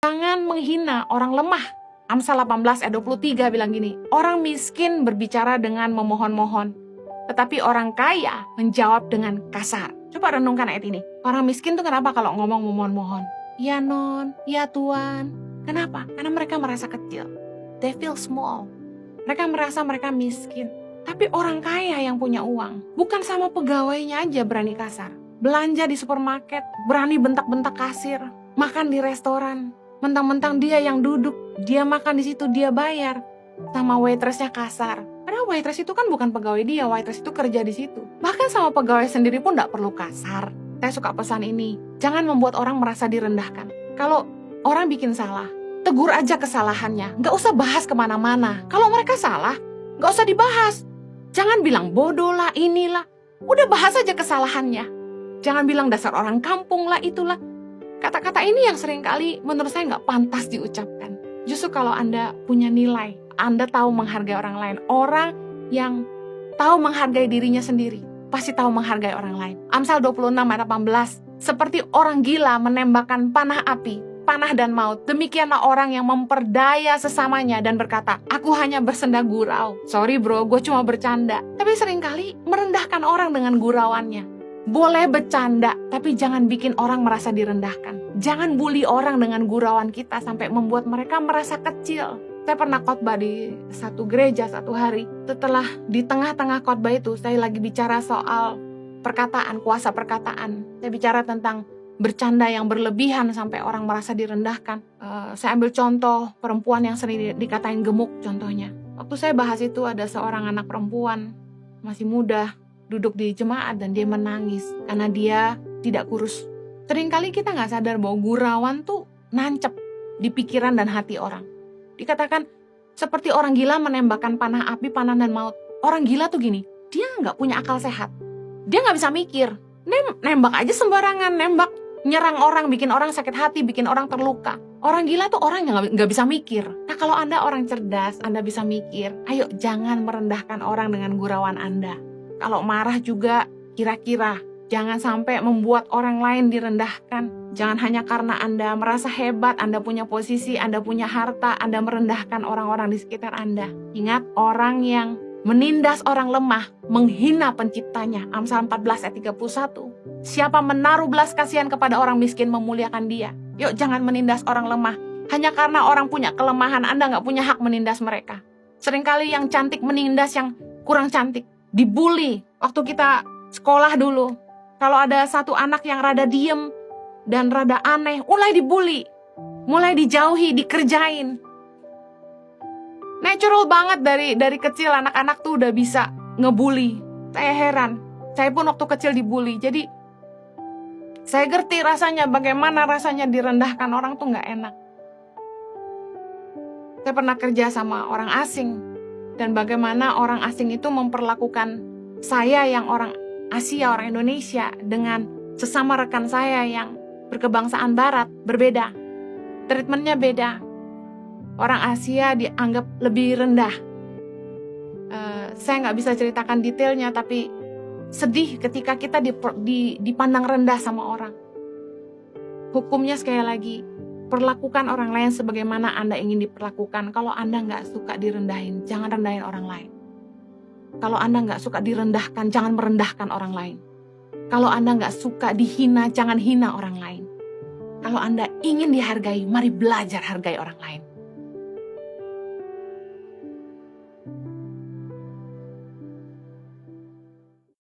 Jangan menghina orang lemah. Amsal 18 ayat 23 bilang gini, orang miskin berbicara dengan memohon-mohon, tetapi orang kaya menjawab dengan kasar. Coba renungkan ayat ini. Orang miskin tuh kenapa kalau ngomong memohon-mohon? Ya non, ya tuan. Kenapa? Karena mereka merasa kecil. They feel small. Mereka merasa mereka miskin. Tapi orang kaya yang punya uang, bukan sama pegawainya aja berani kasar. Belanja di supermarket, berani bentak-bentak kasir. Makan di restoran, mentang-mentang dia yang duduk, dia makan di situ, dia bayar. Sama waitressnya kasar. Karena waitress itu kan bukan pegawai dia, waitress itu kerja di situ. Bahkan sama pegawai sendiri pun gak perlu kasar. Saya suka pesan ini, jangan membuat orang merasa direndahkan. Kalau orang bikin salah, tegur aja kesalahannya, gak usah bahas kemana-mana. Kalau mereka salah, gak usah dibahas. Jangan bilang bodoh lah, inilah. Udah bahas aja kesalahannya. Jangan bilang dasar orang kampung lah, itulah. Kata-kata ini yang seringkali menurut saya gak pantas diucapkan. Justru kalau Anda punya nilai, Anda tahu menghargai orang lain. Orang yang tahu menghargai dirinya sendiri, pasti tahu menghargai orang lain. Amsal 26 ayat 18. Seperti orang gila menembakkan panah api, panah dan maut, demikianlah orang yang memperdaya sesamanya dan berkata, aku hanya bersenda gurau. Sorry bro, gue cuma bercanda. Tapi seringkali merendahkan orang dengan gurauannya. Boleh bercanda, tapi jangan bikin orang merasa direndahkan. Jangan bully orang dengan gurauan kita sampai membuat mereka merasa kecil. Saya pernah khotbah di satu gereja satu hari. Setelah di tengah-tengah khotbah itu, saya lagi bicara soal perkataan, kuasa perkataan. Saya bicara tentang bercanda yang berlebihan sampai orang merasa direndahkan. Saya ambil contoh perempuan yang sering dikatain gemuk contohnya. Waktu saya bahas itu ada seorang anak perempuan masih muda duduk di jemaat dan dia menangis karena dia tidak kurus. Seringkali kita gak sadar bahwa gurauan tuh nancep di pikiran dan hati orang. Dikatakan seperti orang gila menembakkan panah api, panah dan maut. Orang gila tuh gini, dia gak punya akal sehat. Dia gak bisa mikir. Nembak aja sembarangan, nembak, nyerang orang, bikin orang sakit hati, bikin orang terluka. Orang gila tuh orang yang gak bisa mikir. Nah kalau Anda orang cerdas, Anda bisa mikir, ayo jangan merendahkan orang dengan gurauan Anda. Kalau marah juga kira-kira, jangan sampai membuat orang lain direndahkan. Jangan hanya karena Anda merasa hebat, Anda punya posisi, Anda punya harta, Anda merendahkan orang-orang di sekitar Anda. Ingat, orang yang menindas orang lemah, menghina penciptanya. Amsal 14 ayat 31. Siapa menaruh belas kasihan kepada orang miskin memuliakan dia. Yuk jangan menindas orang lemah. Hanya karena orang punya kelemahan, Anda gak punya hak menindas mereka. Seringkali yang cantik menindas yang kurang cantik. Dibully. Waktu kita sekolah dulu, kalau ada satu anak yang rada diem dan rada aneh, mulai dibully, mulai dijauhi, dikerjain. Natural banget dari kecil anak-anak tuh udah bisa ngebully. Saya heran, saya pun waktu kecil dibully. Jadi saya ngerti rasanya, bagaimana rasanya direndahkan orang tuh gak enak. Saya pernah kerja sama orang asing. Dan bagaimana orang asing itu memperlakukan saya yang orang Asia, orang Indonesia dengan sesama rekan saya yang berkebangsaan barat, berbeda. Treatmentnya beda. Orang Asia dianggap lebih rendah. Saya gak bisa ceritakan detailnya, tapi sedih ketika kita dipandang rendah sama orang. Hukumnya sekali lagi, perlakukan orang lain sebagaimana Anda ingin diperlakukan. Kalau Anda gak suka direndahin, jangan rendahin orang lain. Kalau Anda gak suka direndahkan, jangan merendahkan orang lain. Kalau Anda gak suka dihina, jangan hina orang lain. Kalau Anda ingin dihargai, mari belajar hargai orang lain.